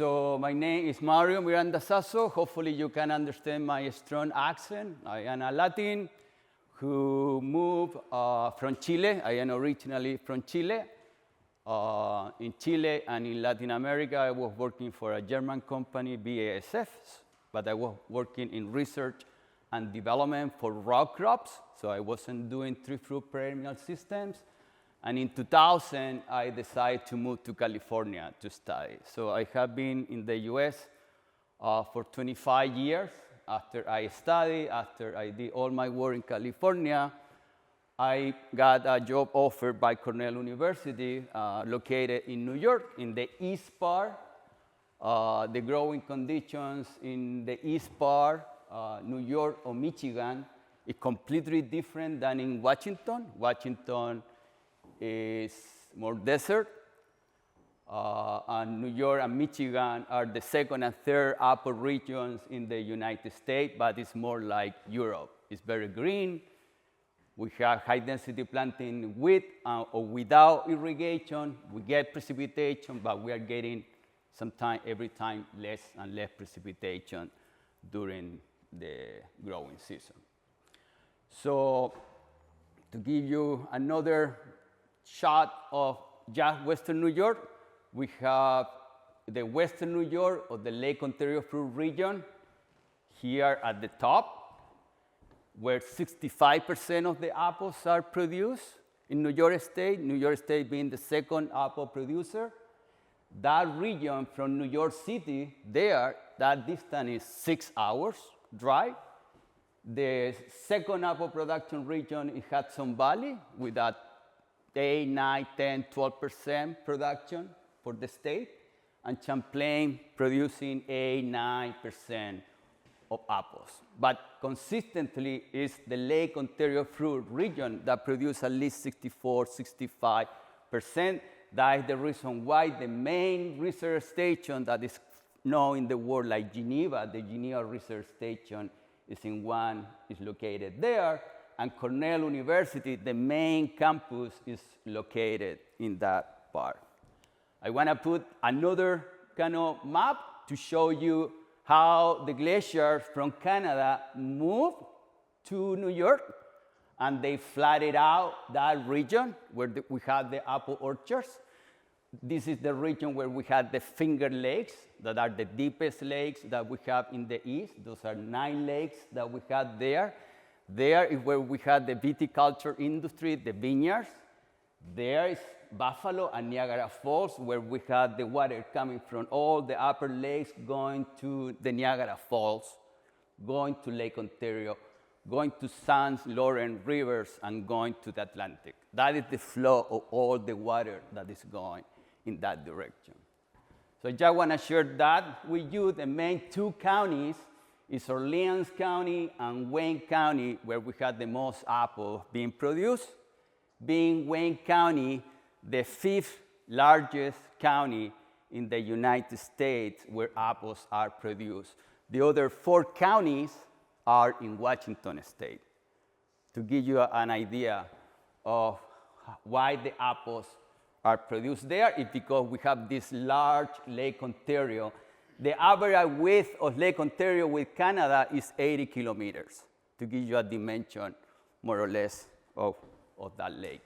So my name is Mario Miranda Sazo. Hopefully you can understand my strong accent. I am a Latin who moved from Chile. I am originally from Chile. In Chile and in Latin America, I was working for a German company, BASF, but I was working in research and development for row crops. So I wasn't doing tree fruit perennial systems. And in 2000, I decided to move to California to study. So I have been in the US for 25 years. After I studied, after I did all my work in California, I got a job offer by Cornell University, located in New York, in the east part. The growing conditions in the east part, New York or Michigan, is completely different than in Washington. Washington is more desert, and New York and Michigan are the second and third apple regions in the United States, but it's more like Europe. It's very green. We have high-density planting with or without irrigation. We get precipitation, but we are getting every time less and less precipitation during the growing season. So to give you another shot of just Western New York, we have the Western New York or the Lake Ontario fruit region here at the top, where 65% of the apples are produced in New York State being the second apple producer. That region from New York City there, that distance is 6 hours drive. The second apple production region is Hudson Valley with a 8, 9, 10, 12% production for the state, and Champlain producing 8, 9% of apples. But consistently is the Lake Ontario fruit region that produces at least 64, 65%. That is the reason why the main research station that is known in the world, like Geneva, the Geneva Research Station, is located there. And Cornell University, the main campus, is located in that part. I want to put another kind of map to show you how the glaciers from Canada moved to New York, and they flattened out that region where we have the apple orchards. This is the region where we had the Finger Lakes, that are the deepest lakes that we have in the east. Those are 9 lakes that we had there. There is where we had the viticulture industry, the vineyards. There is Buffalo and Niagara Falls, where we had the water coming from all the upper lakes going to the Niagara Falls, going to Lake Ontario, going to St. Lawrence rivers, and going to the Atlantic. That is the flow of all the water that is going in that direction. So I just want to share that with you. The main 2 counties is Orleans County and Wayne County, where we had the most apples being produced, being Wayne County the 5th largest county in the United States where apples are produced. The other 4 counties are in Washington State. To give you an idea of why the apples are produced there, is because we have this large Lake Ontario. The average width of Lake Ontario with Canada is 80 kilometers, to give you a dimension, more or less, of that lake.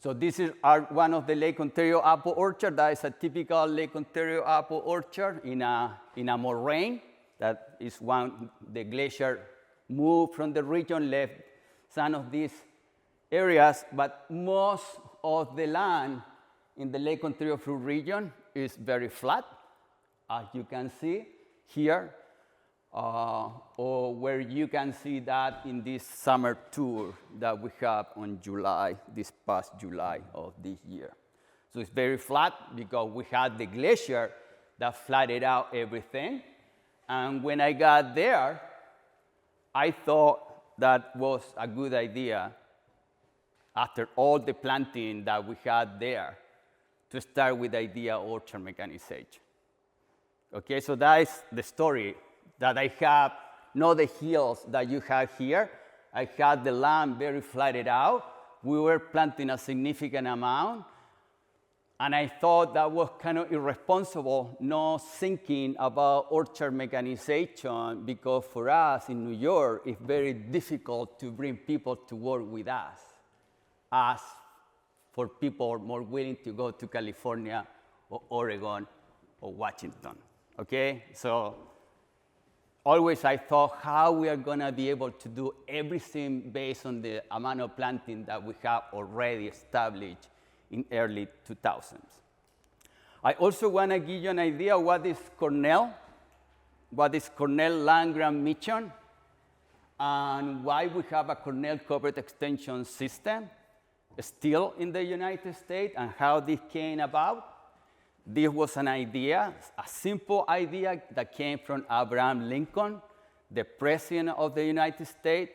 So this is one of the Lake Ontario apple orchard. That is a typical Lake Ontario apple orchard in a moraine. That is when the glacier moved from the region, left some of these areas, but most of the land in the Lake Ontario fruit region is very flat, as you can see here, or where you can see that in this summer tour that we have on this past July of this year. So it's very flat because we had the glacier that flattened out everything. And when I got there, I thought that was a good idea, after all the planting that we had there, to start with the idea of orchard mechanization. Okay, so that is the story, that I have not the hills that you have here. I had the land very flattened out. We were planting a significant amount. And I thought that was kind of irresponsible, not thinking about orchard mechanization, because for us in New York, it's very difficult to bring people to work with us, as for people more willing to go to California or Oregon or Washington, okay? So always I thought how we are gonna be able to do everything based on the amount of planting that we have already established in early 2000s. I also want to give you an idea what is Cornell land grant mission, and why we have a Cornell Cooperative Extension system still in the United States, and how this came about. This was an idea, a simple idea that came from Abraham Lincoln, the President of the United States,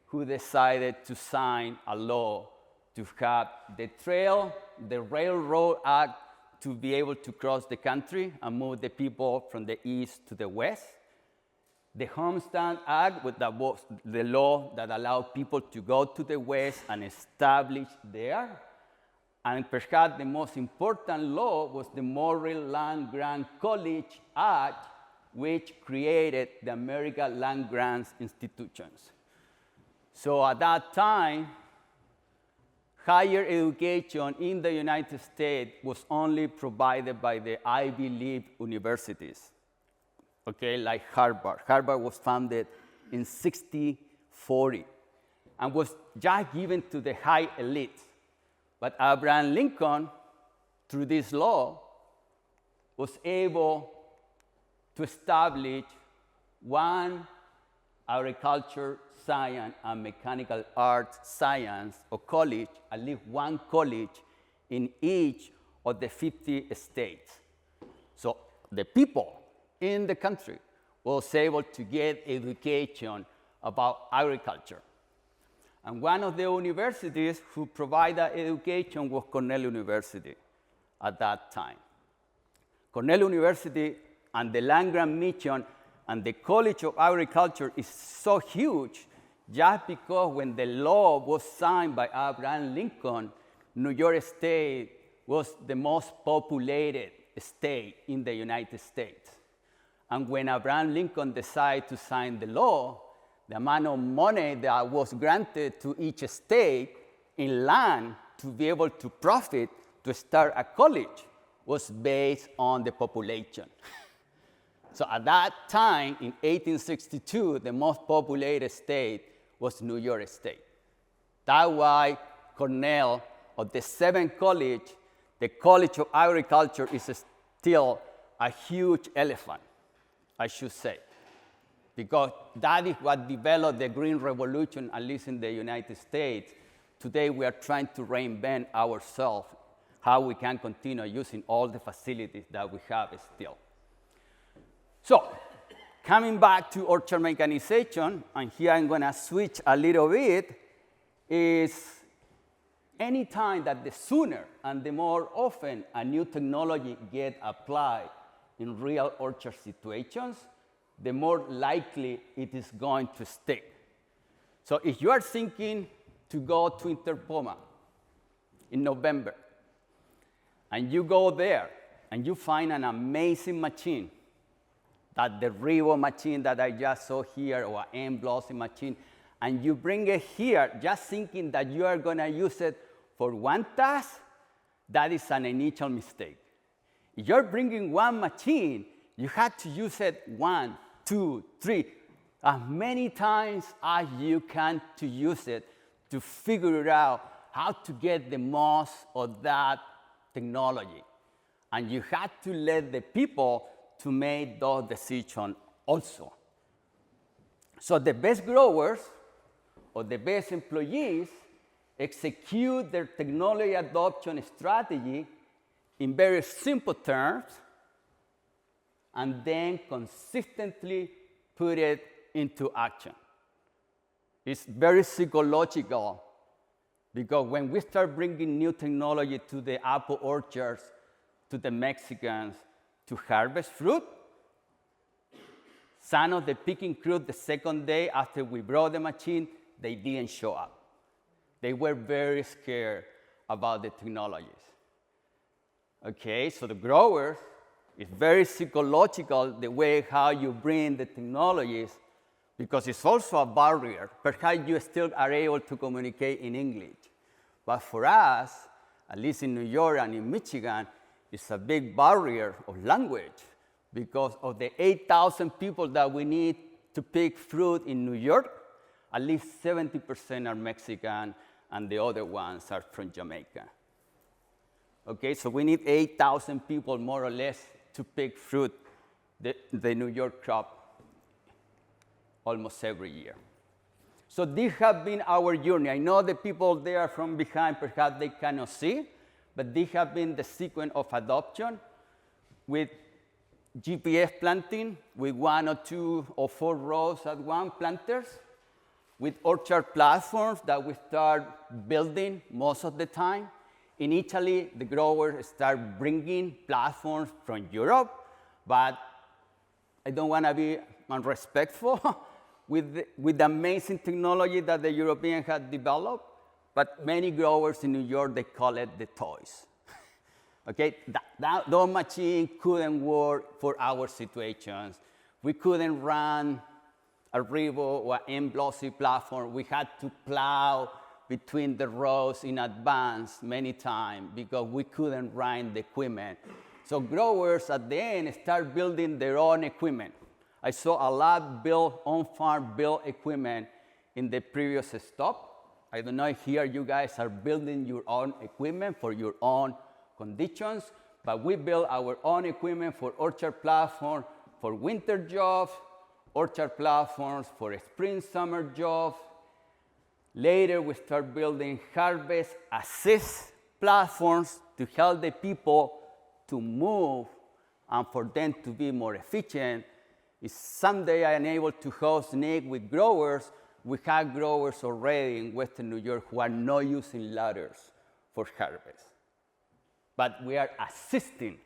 who decided to sign a law to have the trail, the Railroad Act, to be able to cross the country and move the people from the east to the west. The Homestead Act, that was the law that allowed people to go to the west and establish there. And perhaps the most important law was the Morrill Land Grant College Act, which created the American Land Grants Institutions. So at that time, higher education in the United States was only provided by the Ivy League universities, okay, like Harvard. Harvard was founded in 1640 and was just given to the high elites. But Abraham Lincoln, through this law, was able to establish one agriculture, science, and mechanical arts science or college, at least one college in each of the 50 states. So the people in the country was able to get education about agriculture. And one of the universities who provided education was Cornell University at that time. Cornell University and the land grant mission and the College of Agriculture is so huge just because when the law was signed by Abraham Lincoln, New York State was the most populated state in the United States. And when Abraham Lincoln decided to sign the law, the amount of money that was granted to each state in land to be able to profit to start a college was based on the population. So at that time, in 1862, the most populated state was New York State. That's why Cornell, of the 7 colleges, the College of Agriculture is still a huge elephant, I should say, because that is what developed the Green Revolution, at least in the United States. Today, we are trying to reinvent ourselves, how we can continue using all the facilities that we have still. So, coming back to orchard mechanization, and here I'm going to switch a little bit, is any time that the sooner and the more often a new technology gets applied in real orchard situations, the more likely it is going to stick. So if you are thinking to go to Interpoma in November, and you go there, and you find an amazing machine, that the Rivo machine that I just saw here, or an embossing machine, and you bring it here just thinking that you are going to use it for one task, that is an initial mistake. If you're bringing one machine, you have to use it 1, 2, 3, as many times as you can to use it to figure out how to get the most of that technology. And you have to let the people to make those decisions also. So the best growers or the best employees execute their technology adoption strategy in very simple terms and then consistently put it into action. It's very psychological because when we start bringing new technology to the apple orchards, to the Mexicans, to harvest fruit, some of the picking crew the second day after we brought the machine, they didn't show up. They were very scared about the technologies. Okay, so the growers, it's very psychological the way how you bring the technologies, because it's also a barrier. Perhaps you still are able to communicate in English. But for us, at least in New York and in Michigan, it's a big barrier of language because of the 8,000 people that we need to pick fruit in New York. At least 70% are Mexican, and the other ones are from Jamaica. Okay, so we need 8,000 people, more or less, to pick fruit, the New York crop, almost every year. So this has been our journey. I know the people there from behind, perhaps they cannot see, but this has been the sequence of adoption with GPS planting, with 1 or 2 or 4 rows at one planters, with orchard platforms that we start building most of the time. In Italy, the growers start bringing platforms from Europe, but I don't want to be unrespectful with the amazing technology that the Europeans have developed, but many growers in New York, they call it the toys. Okay, those machines couldn't work for our situations. We couldn't run a Rivo or an Blossy platform. We had to plow between the rows in advance many times because we couldn't run the equipment. So growers at the end start building their own equipment. I saw a lot built on-farm built equipment in the previous stop. I don't know if here you guys are building your own equipment for your own conditions, but we build our own equipment for orchard platform, for winter jobs, orchard platforms for spring, summer jobs. Later, we start building harvest assist platforms to help the people to move and for them to be more efficient. If someday I am able to host Nick with growers, we have growers already in Western New York who are not using ladders for harvest. But we are assisting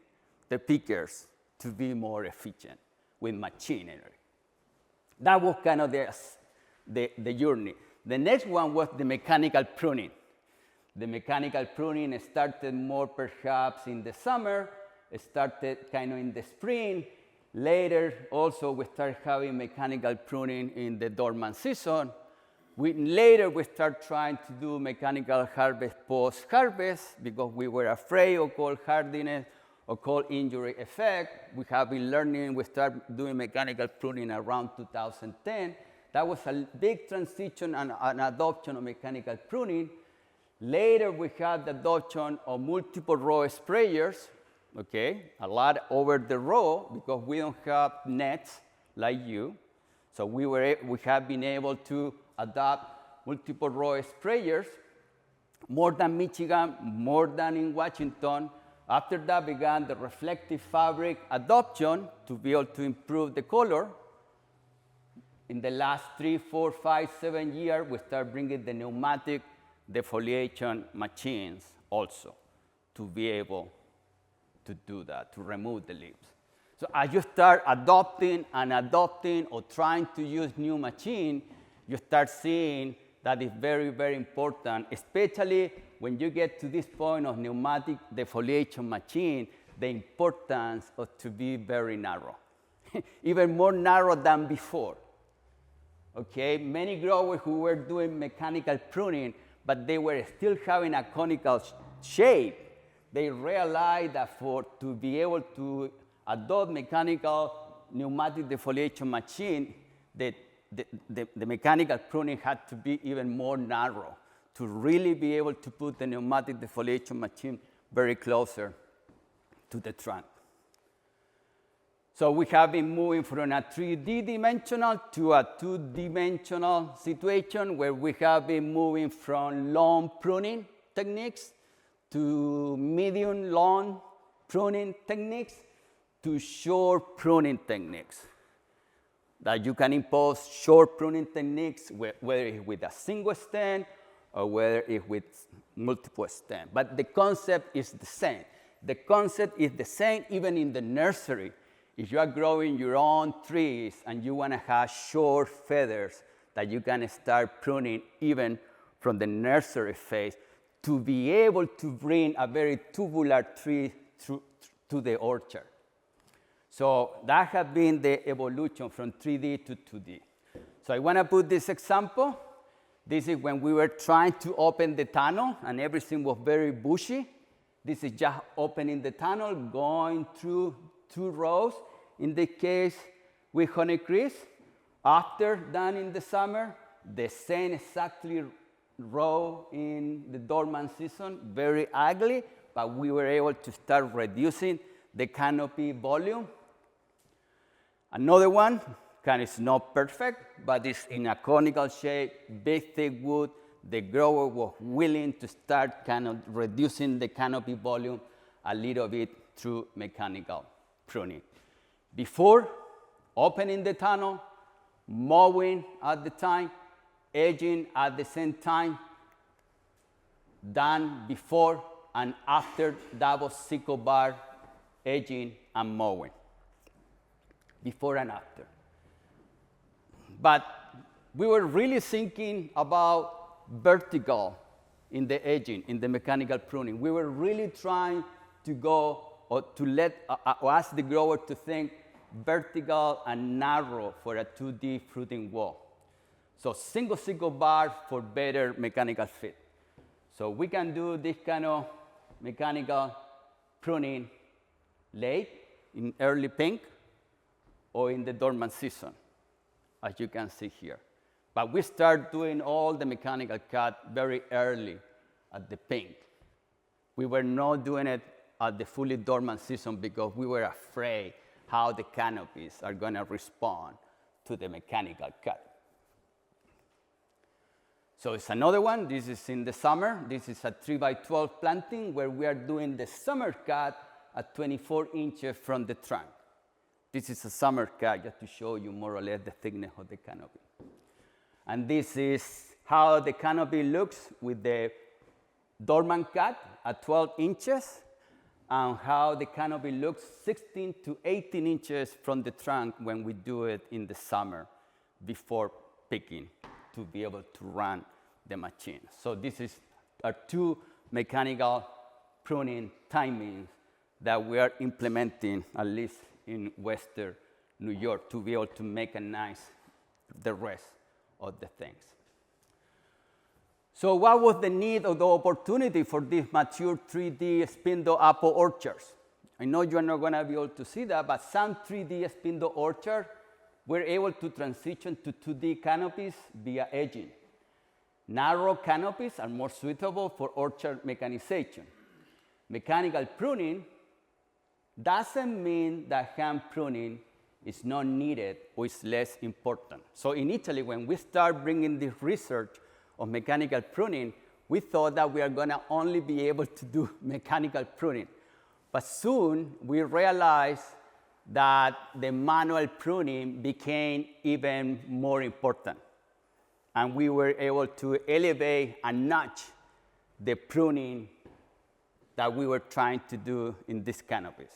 the pickers to be more efficient with machinery. That was kind of the journey. The next one was the mechanical pruning. The mechanical pruning started more perhaps in the summer, it started kind of in the spring. Later, also, we started having mechanical pruning in the dormant season. Later, we started trying to do mechanical harvest post-harvest because we were afraid of cold hardiness or cold injury effect. We have been learning, we started doing mechanical pruning around 2010. That was a big transition and an adoption of mechanical pruning. Later, we had the adoption of multiple row sprayers, okay, a lot over the row because we don't have nets like you. So we have been able to adopt multiple row sprayers, more than Michigan, more than in Washington. After that began the reflective fabric adoption to be able to improve the color. In the last 3, 4, 5, 7 years, we start bringing the pneumatic defoliation machines also to be able to do that, to remove the leaves. So as you start adopting or trying to use new machine, you start seeing that it's very, very important, especially when you get to this point of pneumatic defoliation machine, the importance of to be very narrow, even more narrow than before. Okay, many growers who were doing mechanical pruning, but they were still having a conical shape, they realized that to be able to adopt mechanical pneumatic defoliation machine, the mechanical pruning had to be even more narrow to really be able to put the pneumatic defoliation machine very closer to the trunk. So we have been moving from a 3D dimensional to a 2-dimensional situation where we have been moving from long pruning techniques to medium long pruning techniques to short pruning techniques. That you can impose short pruning techniques, whether it's with a single stem or whether it's with multiple stems. But the concept is the same. The concept is the same even in the nursery. If you are growing your own trees and you want to have short feathers that you can start pruning even from the nursery phase to be able to bring a very tubular tree to the orchard. So that has been the evolution from 3D to 2D. So I want to put this example. This is when we were trying to open the tunnel and everything was very bushy. This is just opening the tunnel, going through 2 rows. In the case with honeycrisp, after done in the summer, the same exactly row in the dormant season, very ugly, but we were able to start reducing the canopy volume. Another one, kind of not perfect, but it's in a conical shape, big thick wood. The grower was willing to start kind of reducing the canopy volume a little bit through mechanical pruning. Before opening the tunnel, mowing at the time, edging at the same time, done before and after double sickle bar edging and mowing, before and after. But we were really thinking about vertical in the edging, in the mechanical pruning. We were really trying to go or to ask the grower to think vertical and narrow for a 2D fruiting wall. So single sickle bar for better mechanical fit. So we can do this kind of mechanical pruning late, in early pink, or in the dormant season, as you can see here. But we start doing all the mechanical cut very early at the pink. We were not doing it at the fully dormant season because we were afraid how the canopies are going to respond to the mechanical cut. So it's another one. This is in the summer. This is a 3x12 planting where we are doing the summer cut at 24 inches from the trunk. This is a summer cut just to show you more or less the thickness of the canopy. And this is how the canopy looks with the dormant cut at 12 inches and how the canopy looks 16 to 18 inches from the trunk when we do it in the summer before picking to be able to run the machine. So this is our 2 mechanical pruning timings that we are implementing, at least in Western New York, to be able to mechanize the rest of the things. So what was the need or the opportunity for these mature 3D spindle apple orchards? I know you are not going to be able to see that, but some 3D spindle orchards were able to transition to 2D canopies via edging. Narrow canopies are more suitable for orchard mechanization. Mechanical pruning doesn't mean that hand pruning is not needed or is less important. So in Italy, when we start bringing this research of mechanical pruning, we thought that we are going to only be able to do mechanical pruning. But soon we realized that the manual pruning became even more important. And we were able to elevate a notch the pruning that we were trying to do in these canopies.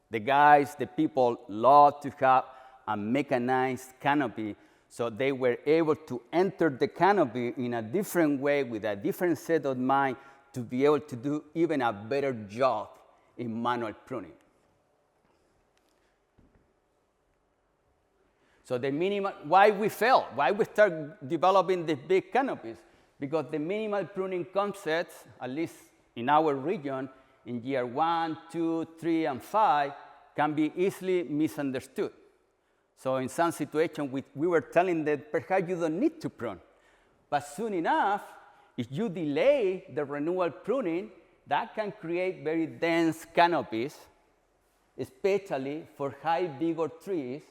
The guys, the people love to have a mechanized canopy, so they were able to enter the canopy in a different way with a different set of mind to be able to do even a better job in manual pruning. So the minimal, why we failed, why we start developing these big canopies? Because the minimal pruning concepts, at least in our region, in year 1, 2, 3, and 5, can be easily misunderstood. So in some situations, we were telling that perhaps you don't need to prune. But soon enough, if you delay the renewal pruning, that can create very dense canopies, especially for high vigor trees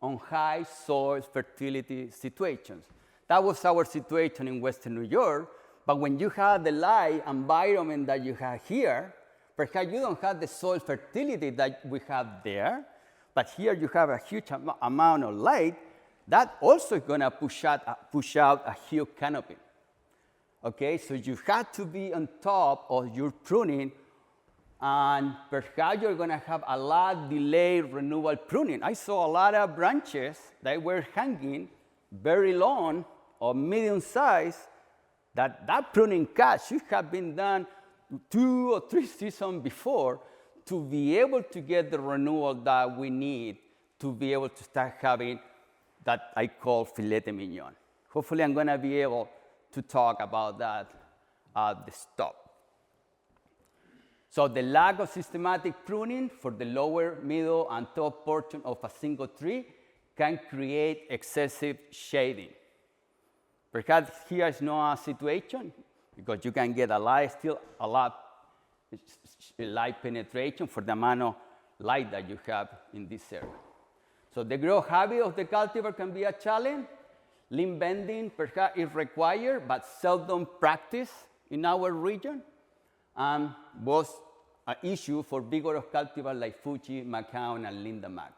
on high soil fertility situations. That was our situation in Western New York, but when you have the light environment that you have here, perhaps you don't have the soil fertility that we have there, but here you have a huge amount of light, that also is going to push out a huge canopy. Okay, so you have to be on top of your pruning, and perhaps you're going to have a lot delayed renewal pruning. I saw a lot of branches that were hanging very long or medium size, that pruning cut should have been done 2 or 3 seasons before to be able to get the renewal that we need to be able to start having that I call filet mignon. Hopefully, I'm going to be able to talk about that at the stop. So the lack of systematic pruning for the lower, middle, and top portion of a single tree can create excessive shading. Perhaps here is not a situation because you can get still a lot light penetration for the amount of light that you have in this area. So the growth habit of the cultivar can be a challenge. Limb bending perhaps is required, but seldom practiced in our region, and was an issue for vigorous cultivars like Fuji, Macao, and Linda Mac.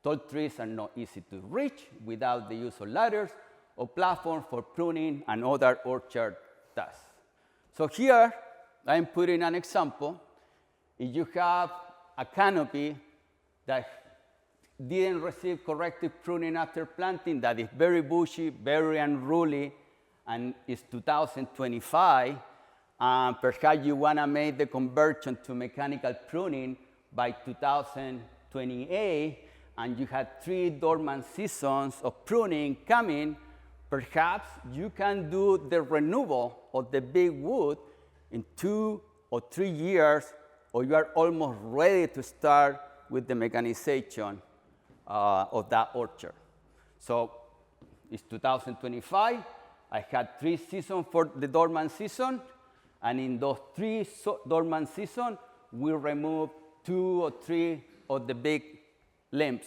Tall trees are not easy to reach without the use of ladders or platforms for pruning and other orchard tasks. So here, I'm putting an example. If you have a canopy that didn't receive corrective pruning after planting, that is very bushy, very unruly, and it's 2025, perhaps you want to make the conversion to mechanical pruning by 2028, and you had 3 dormant seasons of pruning coming, perhaps you can do the removal of the big wood in 2 or 3 years, or you are almost ready to start with the mechanization of that orchard. So it's 2025. I had 3 seasons for the dormant season, and in those 3 dormant seasons, we removed 2 or 3 of the big limbs.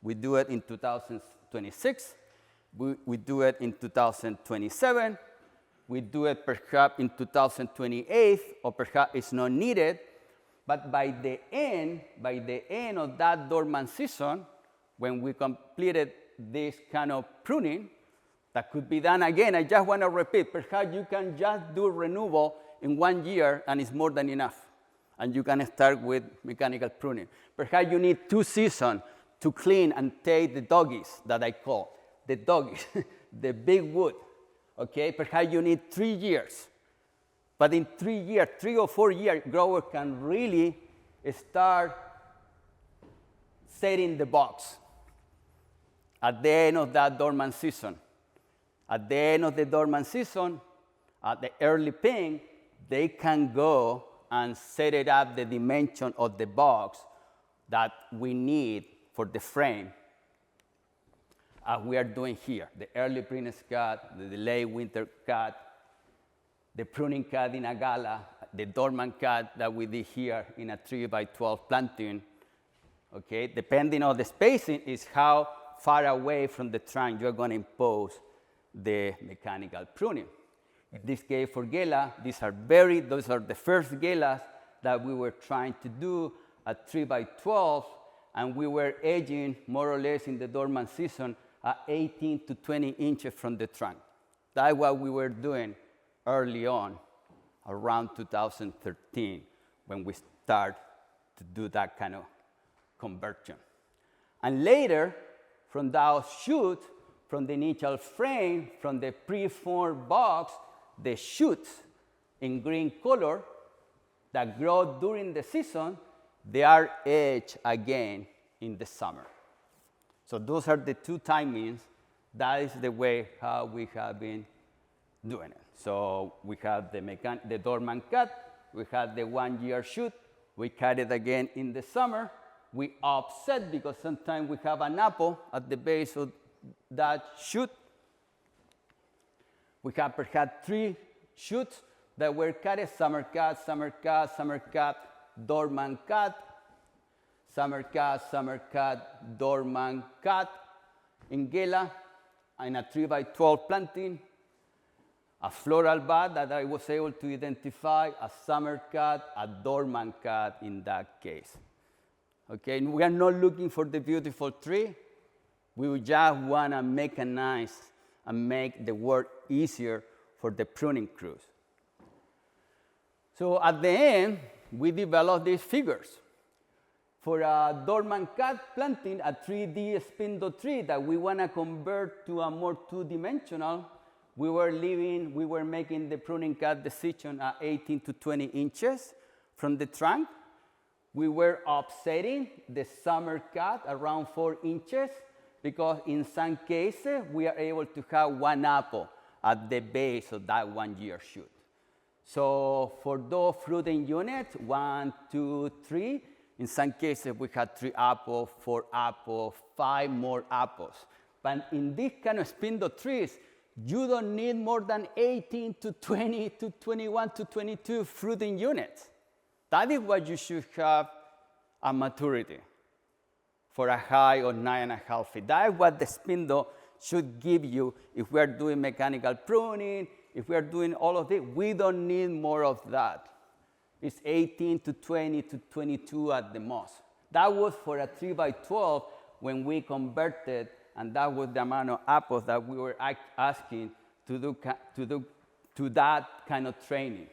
We do it in 2026. We do it in 2027. We do it perhaps in 2028, or perhaps it's not needed. But by the end of that dormant season, when we completed this kind of pruning, that could be done again. I just want to repeat, perhaps you can just do renewal in 1 year, and it's more than enough. And you can start with mechanical pruning. Perhaps you need 2 seasons to clean and take the doggies that I call, the doggies, the big wood. Okay, perhaps you need 3 years. But in 3 years, 3 or 4 years, growers can really start setting the box at the end of that dormant season. At the end of the dormant season, at the early pink, they can go and set it up the dimension of the box that we need for the frame, as we are doing here. The early prince cut, the late winter cut, the pruning cut in a gala, the dormant cut that we did here in a 3x12 planting. Okay, depending on the spacing is how far away from the trunk you're going to impose the mechanical pruning. In this case for Gela, those are the first Gelas that we were trying to do at 3x12, and we were edging more or less in the dormant season at 18 to 20 inches from the trunk. That's what we were doing early on, around 2013, when we started to do that kind of conversion. And later, from those shoots, from the initial frame, from the preformed box, the shoots in green color that grow during the season, they are edged again in the summer. So those are the 2 timings. That is the way how we have been doing it. So we have the dormant cut, we have the 1 year shoot, we cut it again in the summer, we offset because sometimes we have an apple at the base of that shoot. We have perhaps 3 shoots that were cut: summer cut, summer cut, summer cut, dormant cut, summer cut, dormant cut in Gela, in a 3x12 planting, a floral bud that I was able to identify, a summer cut, a dormant cut in that case. Okay, we are not looking for the beautiful tree. We just want to mechanize and make the work easier for the pruning crews. So at the end, we developed these figures. For a dormant cut planting, a 3D spindle tree that we want to convert to a more 2-dimensional, we were making the pruning cut decision at 18 to 20 inches from the trunk. we were offsetting the summer cut around 4 inches because in some cases we are able to have 1 apple at the base of that 1-year shoot. So for those fruiting units, 1, 2, 3, in some cases we had 3 apples, 4 apples, 5 more apples. But in this kind of spindle trees, you don't need more than 18 to 20 to 21 to 22 fruiting units. That is what you should have at maturity for a height of 9.5 feet. That is what the spindle should give you if we are doing mechanical pruning, if we are doing all of this. We don't need more of that. It's 18 to 20 to 22 at the most. That was for a 3x12 when we converted, and that was the amount of apples that we were asking to do that kind of training.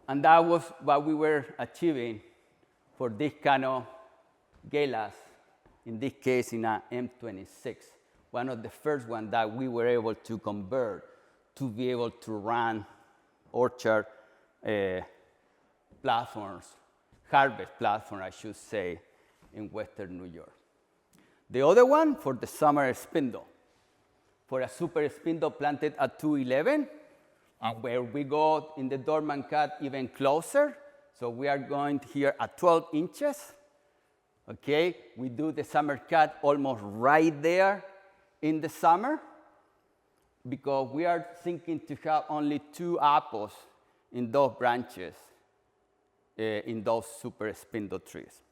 And that was what we were achieving for this kind of galas, in this case in a M26, one of the first ones that we were able to convert to be able to run orchard platforms, harvest platforms, I should say, in Western New York. The other one for the summer spindle, for a super spindle planted at 211, and where we go in the dormant cut even closer. So we are going here at 12 inches. Okay, we do the summer cut almost right there in the summer because we are thinking to have only 2 apples in those branches in those super spindle trees.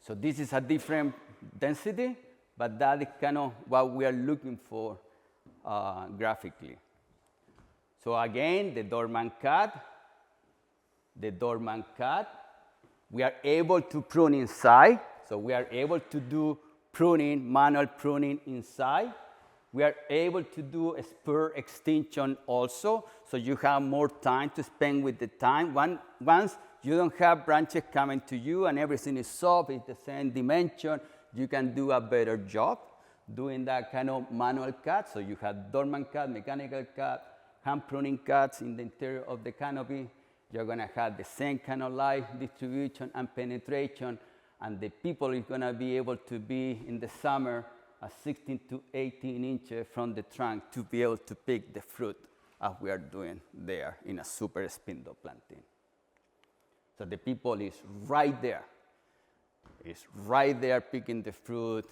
So this is a different density, but that is kind of what we are looking for graphically. So again, the dormant cut, we are able to prune inside. So we are able to do pruning, manual pruning inside. We are able to do a spur extension also, so you have more time to spend with the time. Once you don't have branches coming to you and everything is soft, it's the same dimension, you can do a better job doing that kind of manual cut. So you have dormant cut, mechanical cut, hand pruning cuts in the interior of the canopy. You're going to have the same kind of light distribution and penetration, and the people is going to be able to be in the summer at 16 to 18 inches from the trunk to be able to pick the fruit as we are doing there in a super spindle planting. So the people is right there. It's right there picking the fruit.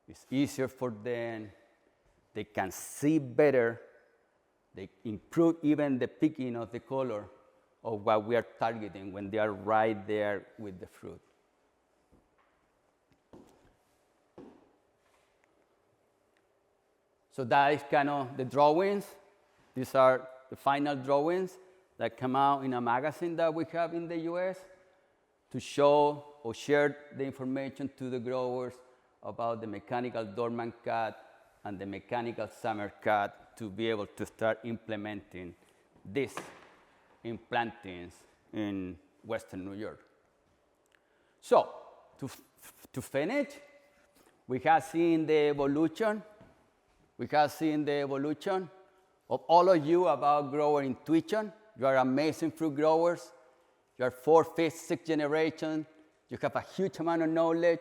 It's easier for them. They can see better. They improve even the picking of the color of what we are targeting when they are right there with the fruit. So that is kind of the drawings. These are the final drawings that come out in a magazine that we have in the US to show or share the information to the growers about the mechanical dormant cut and the mechanical summer cut to be able to start implementing this in plantings in Western New York. So to finish, we have seen the evolution. We have seen the evolution of all of you about grower intuition. You are amazing fruit growers. You are 4th, 5th, 6th generation. You have a huge amount of knowledge.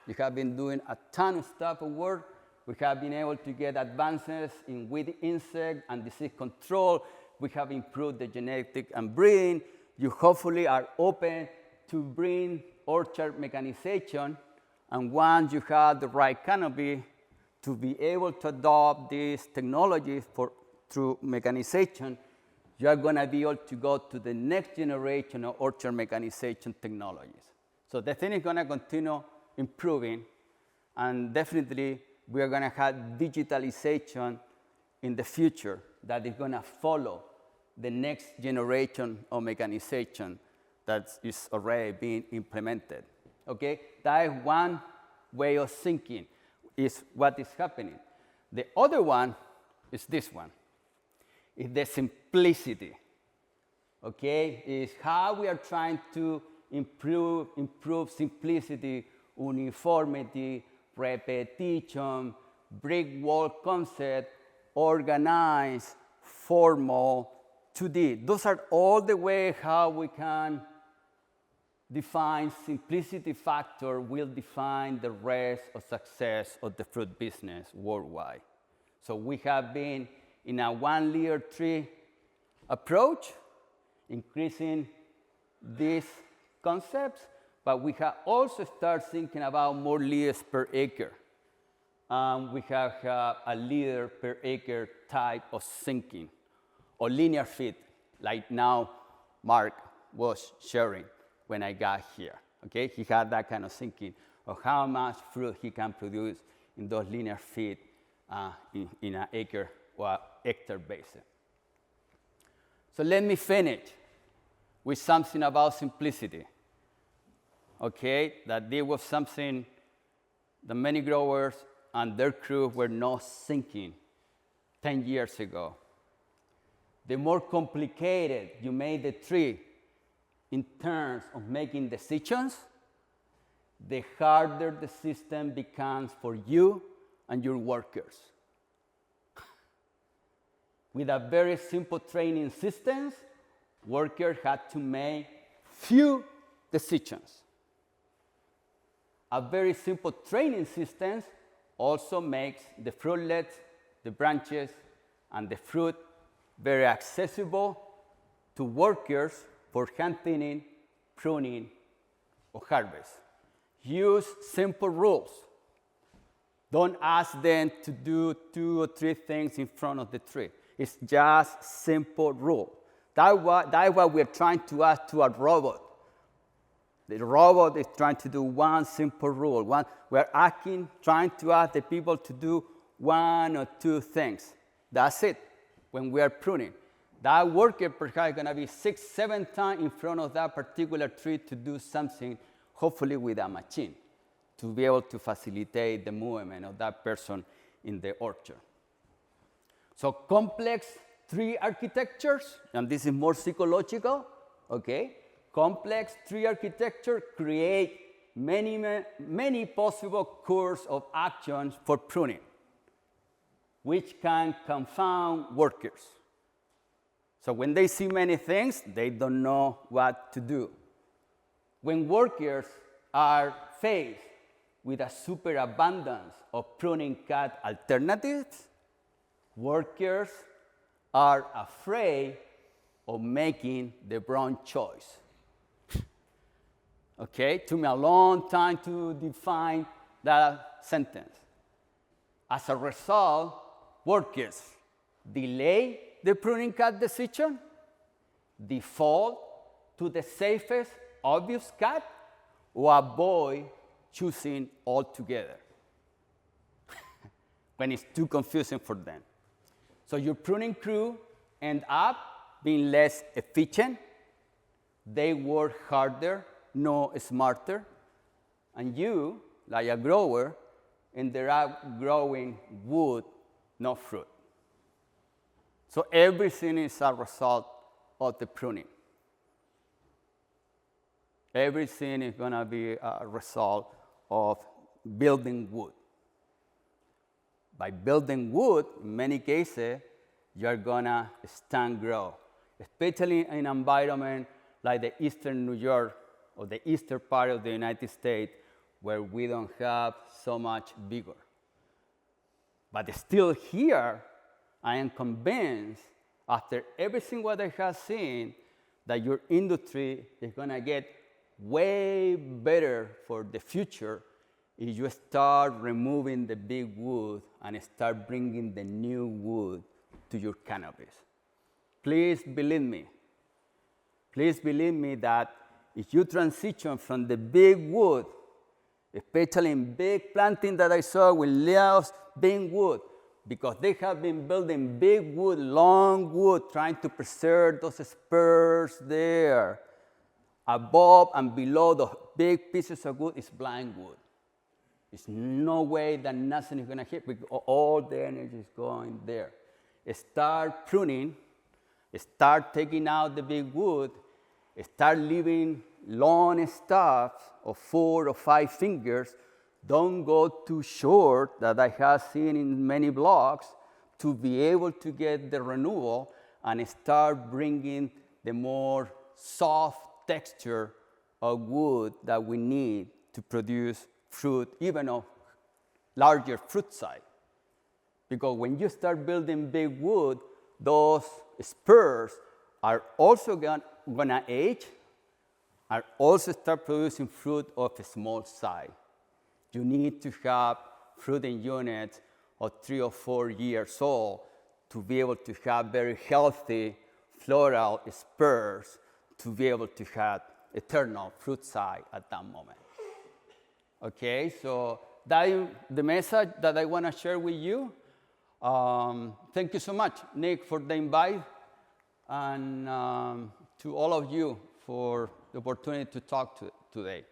You have been doing a ton of stuff of work. We have been able to get advances in weed, insect, and disease control. We have improved the genetic and breeding. You hopefully are open to bring orchard mechanization. And once you have the right canopy, to be able to adopt these technologies through mechanization, you are going to be able to go to the next generation of orchard mechanization technologies. So the thing is going to continue improving, and definitely we are going to have digitalization in the future that is going to follow the next generation of mechanization that is already being implemented. Okay? That is one way of thinking, is what is happening. The other one is this one. It's the simplicity. Okay? It's how we are trying to improve simplicity, uniformity, repetition, brick wall concept, organized, formal, 2D. Those are all the way how we can define simplicity factor will define the rest of success of the fruit business worldwide. So we have been in a one-layer tree approach, increasing these concepts, but we have also started thinking about more layers per acre. We have a layer per acre type of thinking, or linear feet, like now Mark was sharing when I got here. Okay, he had that kind of thinking of how much fruit he can produce in those linear feet in an acre or hectare basis. So let me finish with something about simplicity. Okay, that there was something the many growers and their crew were not thinking 10 years ago. The more complicated you made the tree in terms of making decisions, the harder the system becomes for you and your workers. With a very simple training system, workers had to make few decisions. A very simple training system also makes the fruitlets, the branches, and the fruit very accessible to workers for hand thinning, pruning, or harvest. Use simple rules. Don't ask them to do 2 or 3 things in front of the tree. It's just simple rule. That's what we're trying to ask to a robot. The robot is trying to do one simple rule. We're trying to ask the people to do 1 or 2 things. That's it when we are pruning. That worker perhaps is going to be 6, 7 times in front of that particular tree to do something, hopefully with a machine, to be able to facilitate the movement of that person in the orchard. So complex tree architectures, and this is more psychological, okay? Complex tree architecture create many possible course of actions for pruning, which can confound workers. So when they see many things, they don't know what to do. When workers are faced with a superabundance of pruning cut alternatives, workers are afraid of making the wrong choice. Okay, it took me a long time to define that sentence. As a result, workers delay the pruning cut decision, default to the safest, obvious cut, or avoid choosing altogether when it's too confusing for them. So your pruning crew end up being less efficient, they work harder, no smarter, and you, like a grower, ended up growing wood, not fruit. So everything is a result of the pruning. Everything is going to be a result of building wood. By building wood, in many cases, you're going to stand grow, especially in an environment like the eastern New York or the eastern part of the United States, where we don't have so much vigor. But still here, I am convinced, after everything what I have seen, that your industry is going to get way better for the future if you start removing the big wood and start bringing the new wood to your canopies. Please believe me. Please believe me that if you transition from the big wood, especially in big planting that I saw with lots big wood, because they have been building big wood, long wood, trying to preserve those spurs there. Above and below the big pieces of wood is blind wood. There's no way that nothing is going to hit because all the energy is going there. Start pruning, start taking out the big wood, start leaving long stuff of 4 or 5 fingers. Don't go too short, that I have seen in many blogs, to be able to get the renewal and start bringing the more soft texture of wood that we need to produce fruit, even of larger fruit size. Because when you start building big wood, those spurs are also gonna age, and also start producing fruit of a small size. You need to have fruiting units of 3 or 4 years old to be able to have very healthy floral spurs to be able to have eternal fruit size at that moment. Okay, so that is the message that I want to share with you. Thank you so much, Nick, for the invite, and to all of you for the opportunity to talk today.